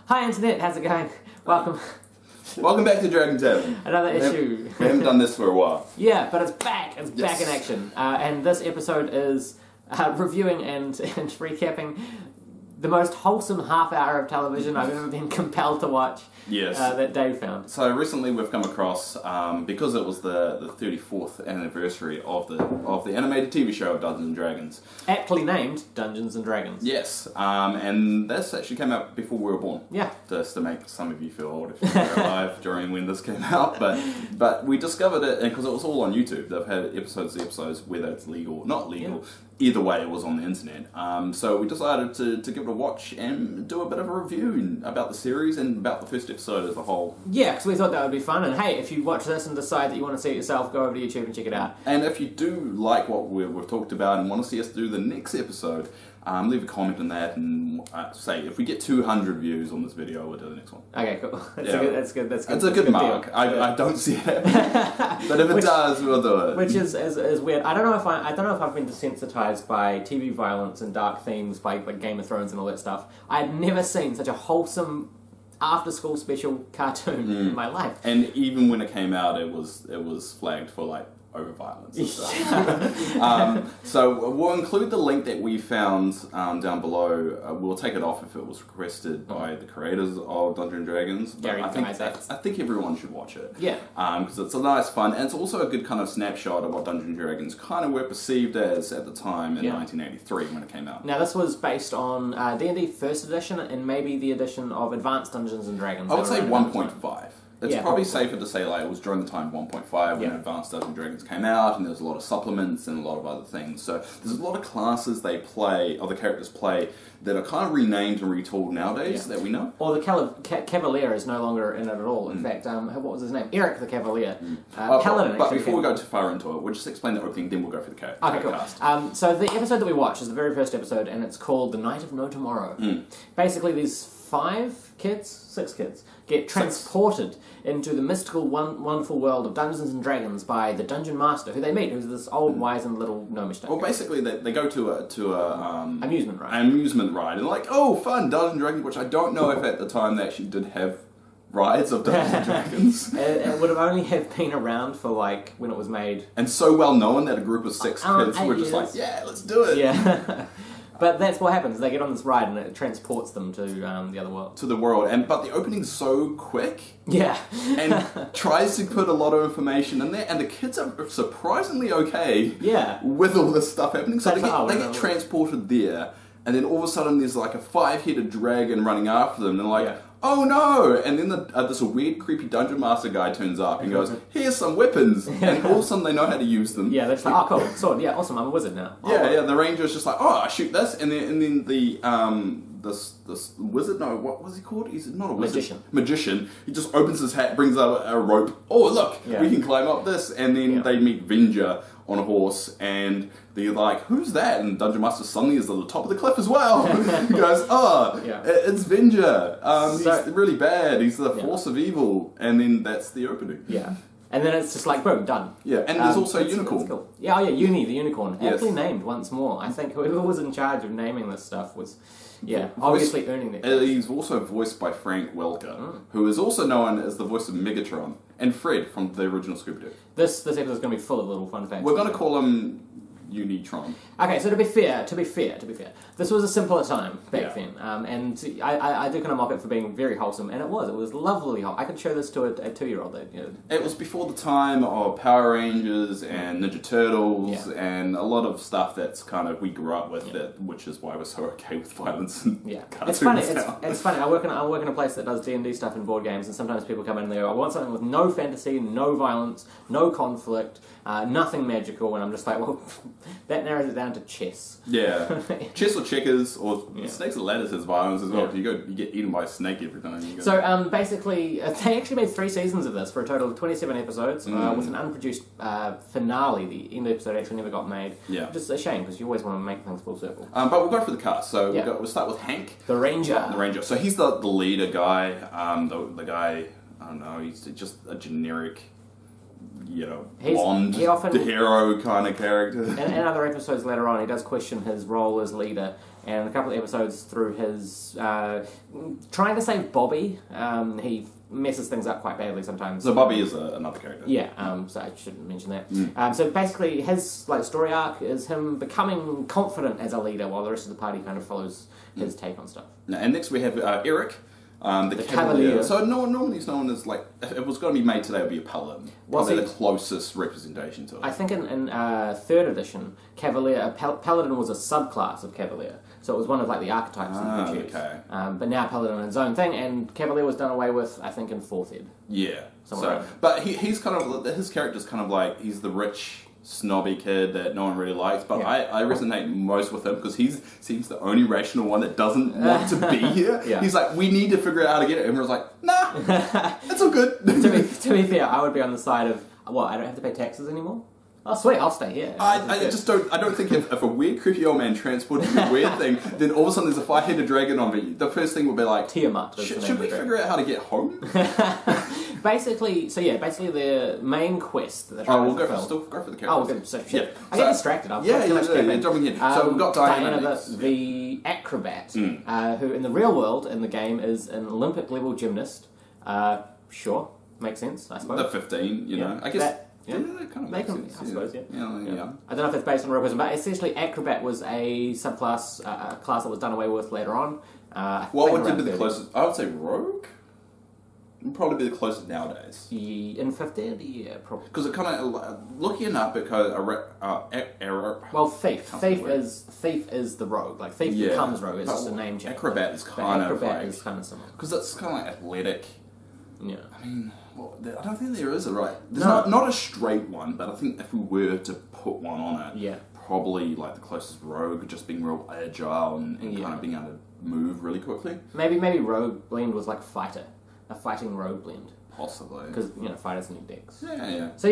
Hi Internet, how's it going? Welcome. Welcome back to Dragon Tavern. Another issue. We haven't done this for a while. Yeah, but it's back. It's back in action. And this episode is reviewing and recapping the most wholesome half hour of television I've ever been compelled to watch. Yes. That Dave found. So recently we've come across, because it was the 34th anniversary of the animated TV show of Dungeons and Dragons. Aptly named Dungeons and Dragons. Yes. And this actually came out before we were born. Yeah. Just to make some of you feel old if you were alive during when this came out. But we discovered it, and because it was all on YouTube. They've had episodes, whether it's legal or not legal. Yeah. Either way, it was on the internet. So we decided to give it a watch and do a bit of a review about the series and about the first episode as a whole. Yeah, because we thought that would be fun. And hey, if you watch this and decide that you want to see it yourself, go over to YouTube and check it out. And if you do like what we've talked about and want to see us do the next episode, leave a comment on that and say if we get 200 views on this video, we'll do the next one. Okay, cool. That's good. It's a good mark. I don't see it, but if it does, we'll do it. Which is weird. I don't know if I've been desensitized by TV violence and dark themes, by like Game of Thrones and all that stuff. I had never seen such a wholesome after-school special cartoon in my life. And even when it came out, it was flagged for like over violence and stuff. So we'll include the link that we found down below. We'll take it off if it was requested by the creators of Dungeons and Dragons. But I think everyone should watch it. Yeah. Because it's a nice fun, and it's also a good kind of snapshot of what Dungeons and Dragons kind of were perceived as at the time in 1983 when it came out. Now this was based on D&D First Edition and maybe the edition of Advanced Dungeons and Dragons. I would say 1.5. It's probably safer to say like it was during the time 1.5 when Advanced Dungeons and Dragons came out, and there's a lot of supplements and a lot of other things. So there's a lot of classes they play, or the characters play, that are kind of renamed and retooled nowadays that we know. Or the Cavalier is no longer in it at all. In fact, what was his name? Eric the Cavalier. Paladin. But before we go too far into it, we'll just explain the opening, then we'll go for the cast. Okay, cool. So the episode that we watched is the very first episode, and it's called The Night of No Tomorrow. Basically, these 6 kids, get transported into the mystical, wonderful world of Dungeons and Dragons by the Dungeon Master, who they meet, who's this old, wizened little gnomish guy. Well, basically, they go to a amusement ride. An amusement ride, and like, oh, fun, Dungeons and Dragons, which I don't know if at the time they actually did have rides of Dungeons and Dragons. It would have only have been around for like when it was made, and so well known that a group of 6 kids were just like, yeah, let's do it. Yeah. But that's what happens. They get on this ride and it transports them to the other world. To the world. But the opening's so quick. Yeah. And tries to put a lot of information in there. And the kids are surprisingly okay with all this stuff happening. So they get transported there. And then all of a sudden there's like a 5-headed dragon running after them. And they're like, oh no! And then this weird, creepy Dungeon Master guy turns up and goes, here's some weapons! And all of a sudden they know how to use them. Yeah, they're just like, oh cool, sword, yeah, awesome, I'm a wizard now. The ranger's just like, oh, I shoot this, and then the this wizard, no, what was he called? He's not a wizard. Magician. He just opens his hat, brings out a rope. Oh, look, we can climb up this. And then they meet Venger on a horse, and they're like, who's that? And Dungeon Master suddenly is at the top of the cliff as well. He goes, it's Venger. He's really bad. He's the force of evil. And then that's the opening. Yeah. And then it's just like, boom, done. Yeah, and there's also Unicorn. That's cool. Yeah, Uni, the unicorn. Aptly named once more. I think whoever was in charge of naming this stuff was... obviously earning that. He's also voiced by Frank Welker, who is also known as the voice of Megatron, and Fred from the original Scooby-Doo. This episode is going to be full of little fun facts. We're going to call him Unitron. Okay, so to be fair, this was a simpler time back then, and I do kind of mock it for being very wholesome, and it was lovely. I could show this to a 2-year-old. It was before the time of Power Rangers and Ninja Turtles and a lot of stuff that's kind of we grew up with, which is why we're so okay with violence and cartoons. It's funny. I work in a place that does D&D stuff and board games, and sometimes people come in and they go, I want something with no fantasy, no violence, no conflict, nothing magical, and I'm just like, well, that narrows it down to chess. Yeah. Chess or checkers, or Snakes and Ladders has violence as well. You get eaten by a snake every time you go. So basically, they actually made 3 seasons of this for a total of 27 episodes, with an unproduced finale. The end of the episode actually never got made. Yeah. Which is a shame, because you always want to make things full circle. But we'll go for the cast. So we'll start with Hank. The Ranger. So he's the leader guy. The guy, I don't know, he's just a generic... blonde, the hero kind of character. In other episodes later on, he does question his role as leader, and a couple of episodes through his trying to save Bobby. He messes things up quite badly sometimes. So Bobby is another character. Yeah, so I shouldn't mention that. So basically, his story arc is him becoming confident as a leader, while the rest of the party kind of follows his take on stuff. And next we have Eric. The Cavalier. So normally it's known as, like, if it was going to be made today, it would be a paladin. Probably the closest representation to it. I think in third edition, Cavalier, Paladin was a subclass of Cavalier. So it was one of, like, the archetypes that you could choose. Okay. But now Paladin is its own thing, and Cavalier was done away with, I think, in 4th ed. Yeah. Somewhere. But he's kind of, his character's kind of like, he's the rich, snobby kid that no one really likes, but I resonate most with him because he seems the only rational one that doesn't want to be here. He's like, we need to figure out how to get it. And everyone's like, nah, it's all good. to be fair, I would be on the side of, I don't have to pay taxes anymore? Oh, sweet, I'll stay here. I don't think if a weird, creepy old man transported a weird thing, then all of a sudden there's a 5-headed dragon on me, the first thing would be like, Tiamat. Should we figure out how to get home? Basically, the main quest that they're trying to fulfill. Go for the characters. Oh, we're good. So, I get distracted. I'm jumping in. So we've got Diana the acrobat, who in the real world, in the game, is an Olympic level gymnast. Sure, makes sense, I suppose. The 15, you know. I guess... that kind of makes sense. I suppose, yeah. I don't know if it's based on real person, but essentially Acrobat was a subclass, a class that was done away with later on. What would be the closest? I would say Rogue. Would probably be the closest nowadays. In 5th ed, yeah, probably. Because it kind of looking it up because well, thief is the rogue. Like thief becomes rogue. It's just a name change. Acrobat is kind of similar because it's kind of like athletic. Yeah. I mean, I don't think there is a right. There's not a straight one, but I think if we were to put one on it, probably like the closest rogue, just being real agile and kind of being able to move really quickly. Maybe rogue blend was like fighter, a fighting rogue blend. Possibly. Because, fighters need decks. Yeah. So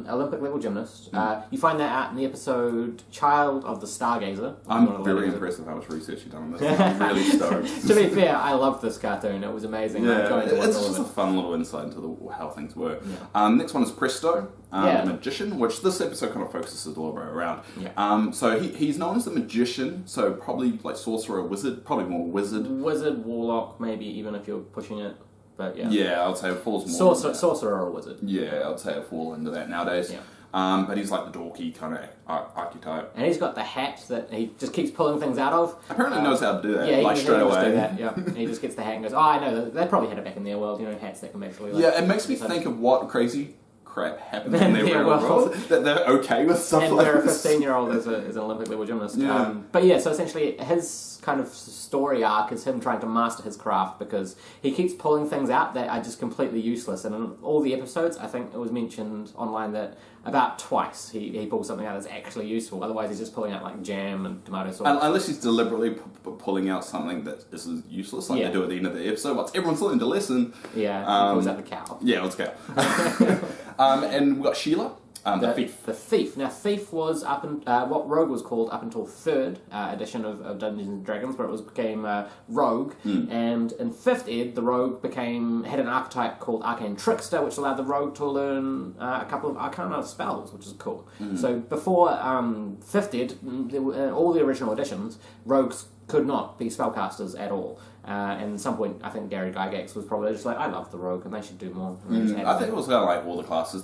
Olympic level gymnast. You find that out in the episode Child of the Stargazer. I'm very impressed with how much research you've done on this. I'm really stoked. To be fair, I loved this cartoon. It was amazing. It's just a fun little insight into how things work. Next one is Presto, the Magician, which this episode kind of focuses a little bit around. So he's known as the Magician, so probably like sorcerer, wizard, probably more wizard. Wizard, warlock, maybe even if you're pushing it. But I would say it falls more sorcerer or wizard. Yeah, I would say it falls into that nowadays. Yeah. But he's like the dorky kind of archetype. And he's got the hat that he just keeps pulling things out of. Apparently knows how to do that, he straight away. Do that, he just gets the hat and goes, I know, they probably had it back in their world, hats that can actually... it makes me think of what crazy crap happens in their real world, that they're okay with stuff and like they're this. a 15-year-old is an Olympic level gymnast. Yeah. So essentially his kind of story arc is him trying to master his craft because he keeps pulling things out that are just completely useless. And in all the episodes, I think it was mentioned online that about twice he pulls something out that's actually useful. Otherwise, he's just pulling out like jam and tomato sauce. Unless he's deliberately pulling out something that is useless, like they do at the end of the episode. Once everyone's learned a lesson. Yeah, he pulls out the cow. Yeah, let's go. And we've got Sheila. The Thief. The Thief. Now, Thief was what Rogue was called up until 3rd edition of Dungeons and Dragons, where it became Rogue. And in 5th ed, the Rogue had an archetype called Arcane Trickster, which allowed the Rogue to learn a couple of Arcana spells, which is cool. So before 5th ed, all the original editions, Rogues could not be spellcasters at all. And at some point, I think Gary Gygax was probably just like, I love the Rogue, and they should do more. I think it was kind of like all the classes.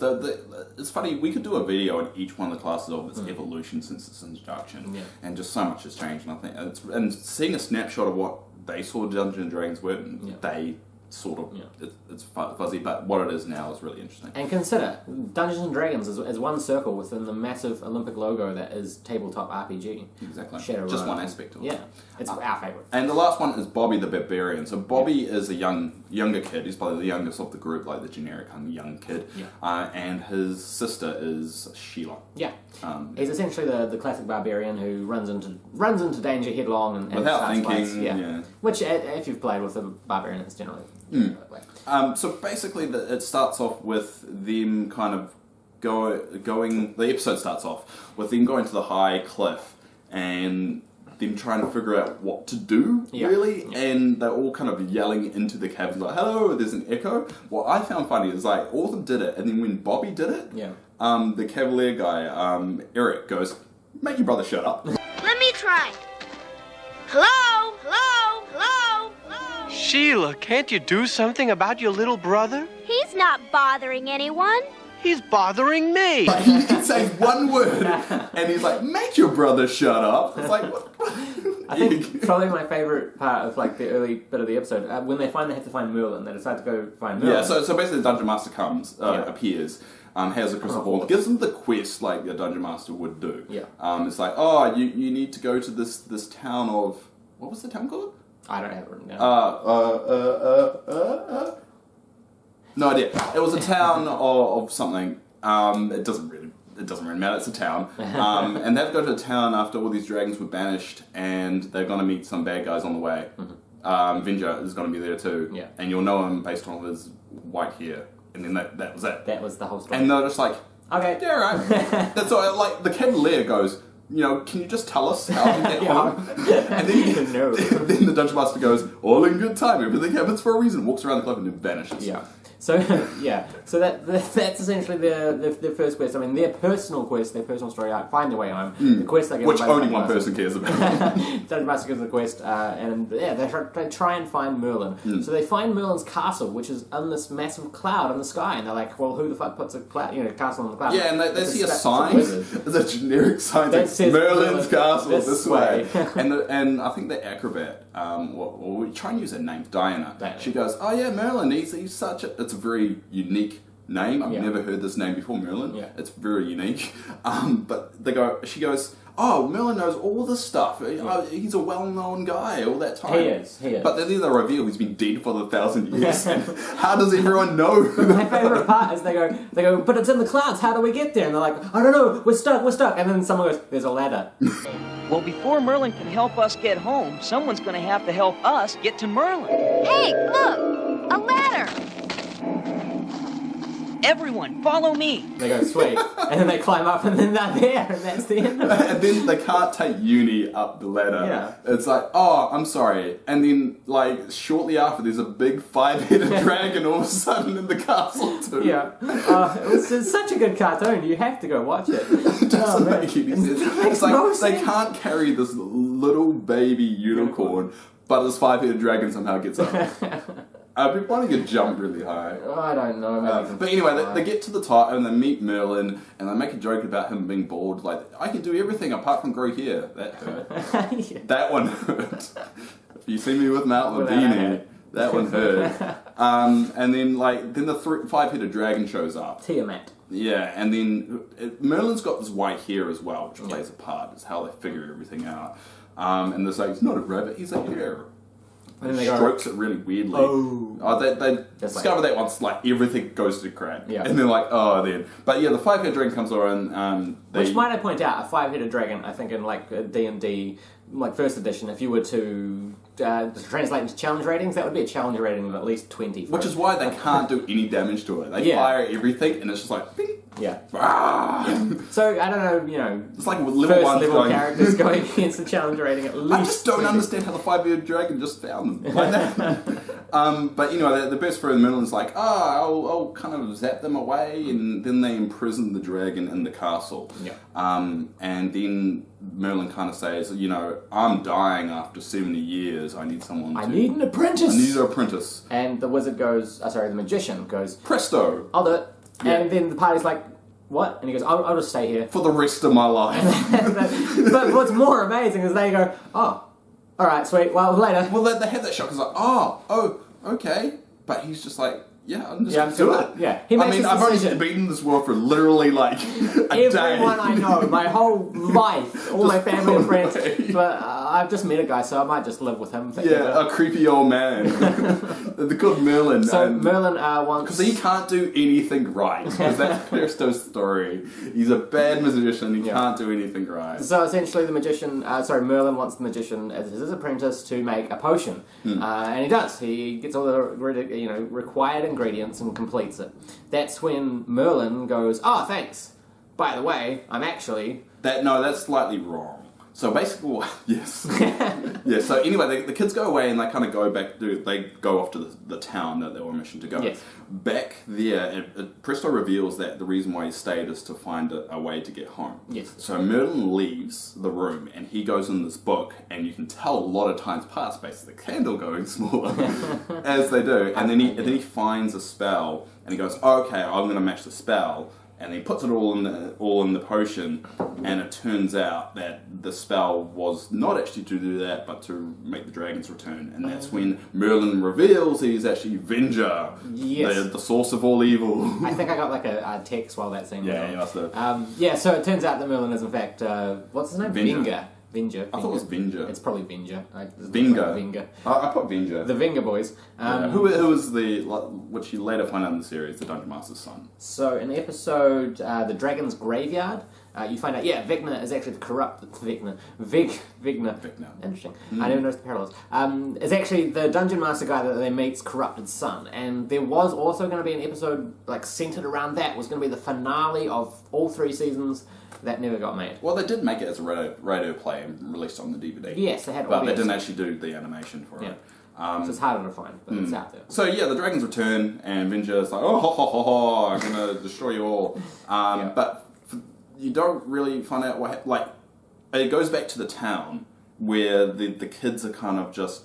It's funny, we could do a video on each one of the classes of its evolution since its introduction, and just so much has changed. And I think and seeing a snapshot of what they saw Dungeons and Dragons were, they sort of it's fuzzy, but what it is now is really interesting. And consider Dungeons and Dragons is one circle within the massive Olympic logo that is tabletop RPG. Exactly. Shadowrun. Just one aspect of it. Yeah, it's our favourite. And the last one is Bobby the Barbarian. So Bobby is a younger kid. He's probably the youngest of the group, like the generic kind of young kid. And his sister is Sheila. Yeah. He's essentially the classic barbarian who runs into danger headlong and without starts thinking. Fights. Which, if you've played with a barbarian, it's generally. So basically, it starts off with them kind of going. The episode starts off with them going to the high cliff and them trying to figure out what to do, really. And they're all kind of yelling into the cabins like, "Hello!" There's an echo. What I found funny is like all of them did it, and then when Bobby did it, the Cavalier guy, Eric, goes, "Make your brother shut up." Let me try. Sheila, can't you do something about your little brother? He's not bothering anyone. He's bothering me. But he says one word, and he's like, make your brother shut up. It's like, what? I think probably my favourite part of like the early bit of the episode, when they finally have to find Merlin, they decide to go find Merlin. Yeah, so basically the Dungeon Master appears, has a crystal ball, gives them the quest like the Dungeon Master would do. Yeah. It's like, oh, you need to go to this town of, what was the town called? I don't have it written down. No idea. It was a town of something. It doesn't really matter. It's a town. And they have to go to a town after all these dragons were banished, and they're going to meet some bad guys on the way. Mm-hmm. Vinger is going to be there too. Yeah. And you'll know him based on his white hair. And then that was it. That was the whole story. And they're just like, okay, yeah, right. That's all. Like the Cavalier goes, can you just tell us how to get home? And then, then the Dungeon Master goes, all in good time. Everything happens for a reason. Walks around the cliff and then vanishes. Yeah. So so that's essentially their first quest. I mean, their personal quest, their personal story arc, find their way home. The quest they get, which only one person cares about. Dungeon Master gives the quest, and they try and find Merlin. So they find Merlin's castle, which is on this massive cloud in the sky, and they're like, well, who the fuck puts a castle on the cloud? Yeah, and they see a sign. It's a generic sign that says Merlin's castle this way. And I think the acrobat, we try and use her name, Diana. She goes, oh yeah, Merlin, he's such a. It's a very unique name. I've never heard this name before, Merlin. Yeah. It's very unique. But she goes, oh, Merlin knows all this stuff. He's a well-known guy all that time. He is. But then they reveal he's been dead for 1,000 years. How does everyone know? My favourite part is they go, but it's in the clouds, how do we get there? And they're like, I don't know, we're stuck. And then someone goes, there's a ladder. Well, before Merlin can help us get home, someone's going to have to help us get to Merlin. Hey, look! A ladder! Everyone, follow me. They go, sweet. And then they climb up and then they're there, and that's the end of it. And then they can't take Uni up the ladder. Yeah. It's like, oh, I'm sorry. And then, like, shortly after, there's a big 5-headed dragon all of a sudden in the castle, too. Yeah. It's such a good cartoon. You have to go watch it. It doesn't make any sense. It's like, no sense. They can't carry this little baby unicorn, but this 5-headed dragon somehow gets up. I've been wanting to jump really high. I don't know. But anyway, they get to the top and they meet Merlin and they make a joke about him being bald. Like, I can do everything apart from grow hair. That hurt. That one hurt. If you see me with Mount Lavini, that one hurt. And then the 5-headed dragon shows up. Tiamat. Yeah, and then Merlin's got this white hair as well, which plays a part. It's how they figure everything out. And they're like, he's not a rabbit, he's a hare. And they strokes it really weirdly. They discover that once everything goes to crap. Yeah. And they're like, oh, then. But yeah, the 5-headed dragon comes over which might I point out, a 5-headed dragon, I think in D&D, first edition, if you were to translate into challenge ratings, that would be a challenge rating of at least 20. Which is why they can't do any damage to it. They fire everything and it's just like, bing. Yeah. So, I don't know, it's like level characters going against the challenge rating at least. I just don't understand how the 5-headed dragon just found them like that. But, the best friend Merlin's like, I'll kind of zap them away, and then they imprison the dragon in the castle. Yeah. And then Merlin kind of says, I'm dying after 70 years, I need someone I need an apprentice! I need an apprentice. And the wizard goes, the magician goes, presto! I'll do it. Yeah. And then the party's like, what? And he goes, I'll just stay here. For the rest of my life. But what's more amazing is they go, oh, alright, sweet, well, later. Well, they have that shock, it's like, oh, okay. But he's just like, I'm just going to do it. Yeah. I've only been in this world for literally a day. Everyone I know, my whole life, all my family and friends. But I've just met a guy, so I might just live with him. A creepy old man. They're called Merlin. So Merlin wants... Because he can't do anything right. Because that's Christo's story. He's a bad magician. He can't do anything right. So essentially the magician... Merlin wants the magician as his apprentice to make a potion. And he does. He gets all the required ingredients and completes it. That's when Merlin goes, oh, thanks. By the way, I'm actually... That's slightly wrong. So basically, yes. Yeah, so anyway, the kids go away and they kind of go back, they go off to the town that they were on a mission to go. Yes. Back there, Presto reveals that the reason why he stayed is to find a way to get home. Yes. So Merlin leaves the room and he goes in this book, and you can tell a lot of times pass, basically the candle going smaller as they do. And then he finds a spell and he goes, okay, I'm going to match the spell. And he puts it all in the potion, and it turns out that the spell was not actually to do that, but to make the dragons return. And that's when Merlin reveals he's actually Venger, the source of all evil. I think I got like a text while that scene was on. Yeah, you must have. So it turns out that Merlin is in fact, what's his name? Venger. Venger. I thought it was Venger. It's probably Venger. Venger. I put Venger. The Venger boys. Who was which you later find out in the series, the Dungeon Master's son. So in episode The Dragon's Graveyard, you find out, Vecna is actually the corrupt... Vecna. Interesting. I never noticed the parallels. Is actually the Dungeon Master guy that they meet's corrupted son. And there was also going to be an episode centered around that. It was going to be the finale of all 3 seasons. That never got made. Well, they did make it as a radio play and released on the DVD. Yes, they had but they didn't actually do the animation for it. So it's harder to find, but it's out there. So the dragons return, and Venger's like, oh, ho, ho, ho, ho, I'm going to destroy you all. But you don't really find out what... it goes back to the town, where the kids are kind of just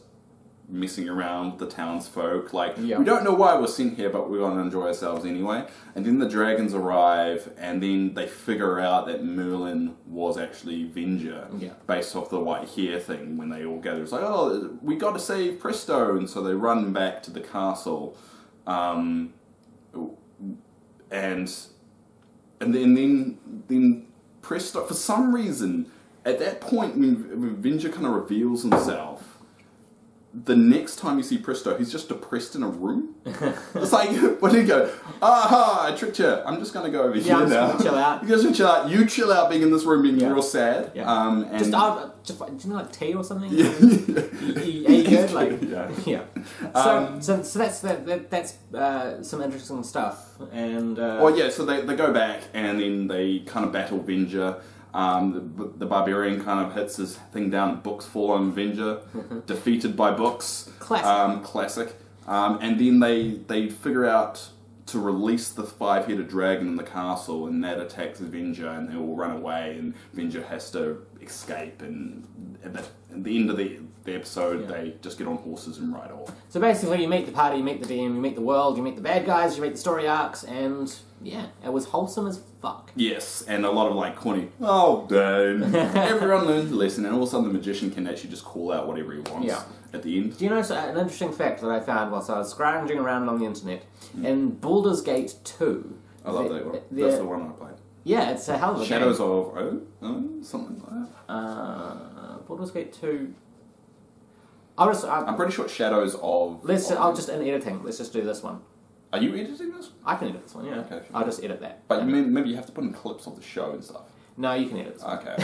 messing around with the townsfolk. We don't know why we're sent here, but we want to enjoy ourselves anyway. And then the dragons arrive, and then they figure out that Merlin was actually Venger, based off the white hair thing. When they all gather, it's like, oh, we got to save Presto, and so they run back to the castle, and then Presto, for some reason, at that point when Venger kind of reveals himself, the next time you see Presto, he's just depressed in a room. It's like, what do you go? Aha, I tricked you. I'm just going to go over here I'm now. Just chill out. You guys can chill out. You chill out being in this room being real sad. Yeah. And do you know, tea or something? Yeah. You good? Yeah. So that's some interesting stuff. And so they go back and then they kind of battle Venger. The barbarian kind of hits his thing down, books fall on Venger, defeated by books. Classic. And then they figure out to release the 5-headed dragon in the castle, and that attacks Venger, and they all run away, and Venger has to escape, and at the end of the episode, they just get on horses and ride off. So basically, you meet the party, you meet the DM, you meet the world, you meet the bad guys, you meet the story arcs, and it was wholesome as fuck. Yes, and a lot of corny, oh damn. Everyone learns a lesson, and all of a sudden the magician can actually just call out whatever he wants at the end. Do you know an interesting fact that I found whilst I was scrounging around on the internet? In Baldur's Gate 2... I love that one. That's the one I played. Yeah, it's a hell of a Shadows game. of something like that. Baldur's Gate 2... I'm pretty sure Shadows of... I'll just in editing. Let's just do this one. Are you editing this? I can edit this one, yeah. Okay, sure. I'll just edit that. But maybe you have to put in clips of the show and stuff. No, you can edit this one. Okay.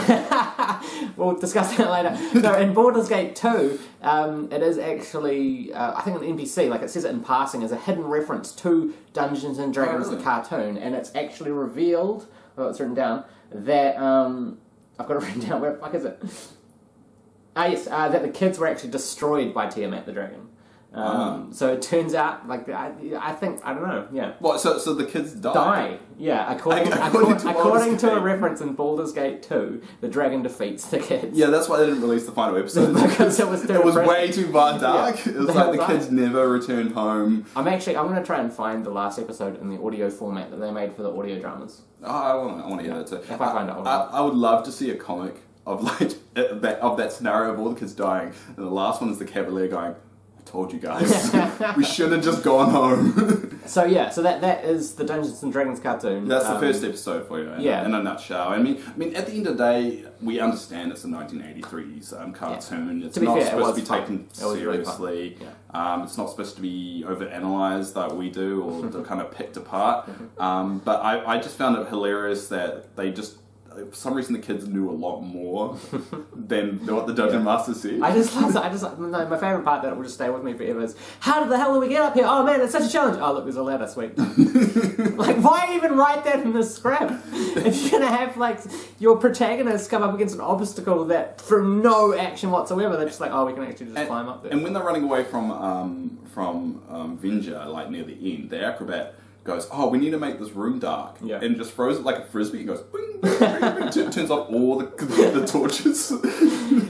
We'll discuss that later. No, in Baldur's Gate 2, it is actually, I think an NPC, it says it in passing, as a hidden reference to Dungeons & Dragons, the cartoon, and it's actually revealed, it's written down, that, I've got it written down, where the fuck is it? That the kids were actually destroyed by Tiamat the dragon. So it turns out, I think, I don't know, yeah. What, so the kids die? Yeah, according to a reference in Baldur's Gate 2, the dragon defeats the kids. Yeah, that's why they didn't release the final episode. Because it was way too far dark. Yeah. It was like the kids never returned home. I'm going to try and find the last episode in the audio format that they made for the audio dramas. Oh, I want to hear that too. If I find it, I would love to see a comic of that scenario of all the kids dying, and the last one is the Cavalier going, I told you guys, we should have just gone home. So that is the Dungeons and Dragons cartoon. That's the first episode for you, in a nutshell. I mean, at the end of the day, we understand it's a 1983's cartoon. Yeah. It's not supposed to be taken seriously. Really it's not supposed to be over-analysed like we do, or kind of picked apart. But I just found it hilarious that they just for some reason the kids knew a lot more than what the Dungeon Master said. I just love no, my favourite part that will just stay with me forever is, how the hell do we get up here? Oh man, it's such a challenge. Oh look, there's a ladder, sweet. Like, why even write that in the script? If you're going to have, like, your protagonists come up against an obstacle that, through no action whatsoever, they're just like, oh, we can actually just climb up there. And when they're running away from Venger, like, near the end, the acrobat goes, oh, we need to make this room dark. Yeah. And just throws it like a frisbee and goes, bing, bing, bing, bing, turns off all the torches.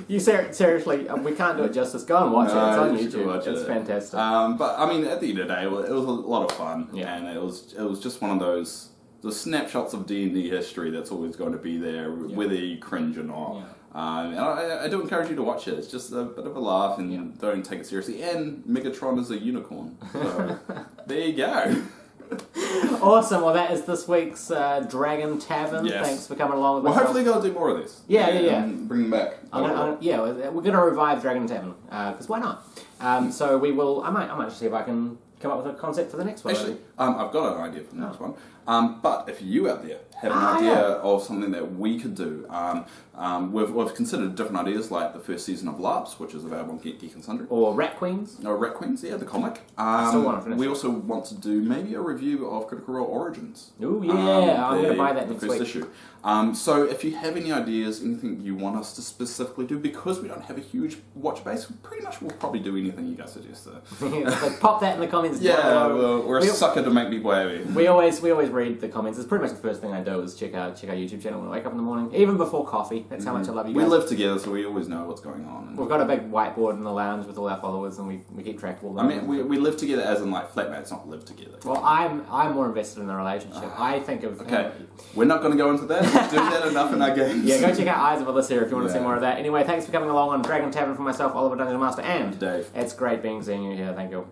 You seriously, we can't do it justice. Go and watch it. It's on YouTube. It's fantastic. But, I mean, at the end of the day, it was a lot of fun. Yeah. And it was just one of those... the snapshots of D&D history that's always going to be there, whether you cringe or not. Yeah. And I do encourage you to watch it. It's just a bit of a laugh, and don't take it seriously. And Megatron is a unicorn. So, there you go. Awesome. Well, that is this week's Dragon Tavern. Yes. Thanks for coming along with us. Well, hopefully they'll do more of this. Yeah. And bring them back. We're going to revive Dragon Tavern, because why not? So we will... I might just see if I can come up with a concept for the next one. Actually, I've got an idea for the next one. But if you out there have an idea of something that we could do, we've considered different ideas, like the first season of LARPs, which is available on Geek and Sundry. Or Rat Queens. Or Rat Queens, yeah, the comic. Still want to finish we it. also want to do maybe a review of Critical Role Origins. Ooh, yeah, I'm going to buy that next the first week. issue. So if you have any ideas, anything you want us to specifically do, because we don't have a huge watch base, we pretty much will probably do anything you guys suggest. So pop that in the comments down Yeah, below. we're a sucker to make people happy. We always read the comments. It's pretty much the first thing I do is check our YouTube channel when I wake up in the morning, even before coffee. That's how much I love you guys. We live together, so we always know what's going on. We've got a big whiteboard in the lounge with all our followers, and we keep track of all that. I mean, we live together as in like flatmates, not live together. Well, I'm more invested in the relationship. I think of... Okay, we're not going to go into that. We're doing that enough in our games. Yeah, go check out Eyes of Elisia if you want to see more of that. Anyway, thanks for coming along on Dragon Tavern for myself, Oliver Dungeon Master, and Dave. It's great seeing you here. Thank you.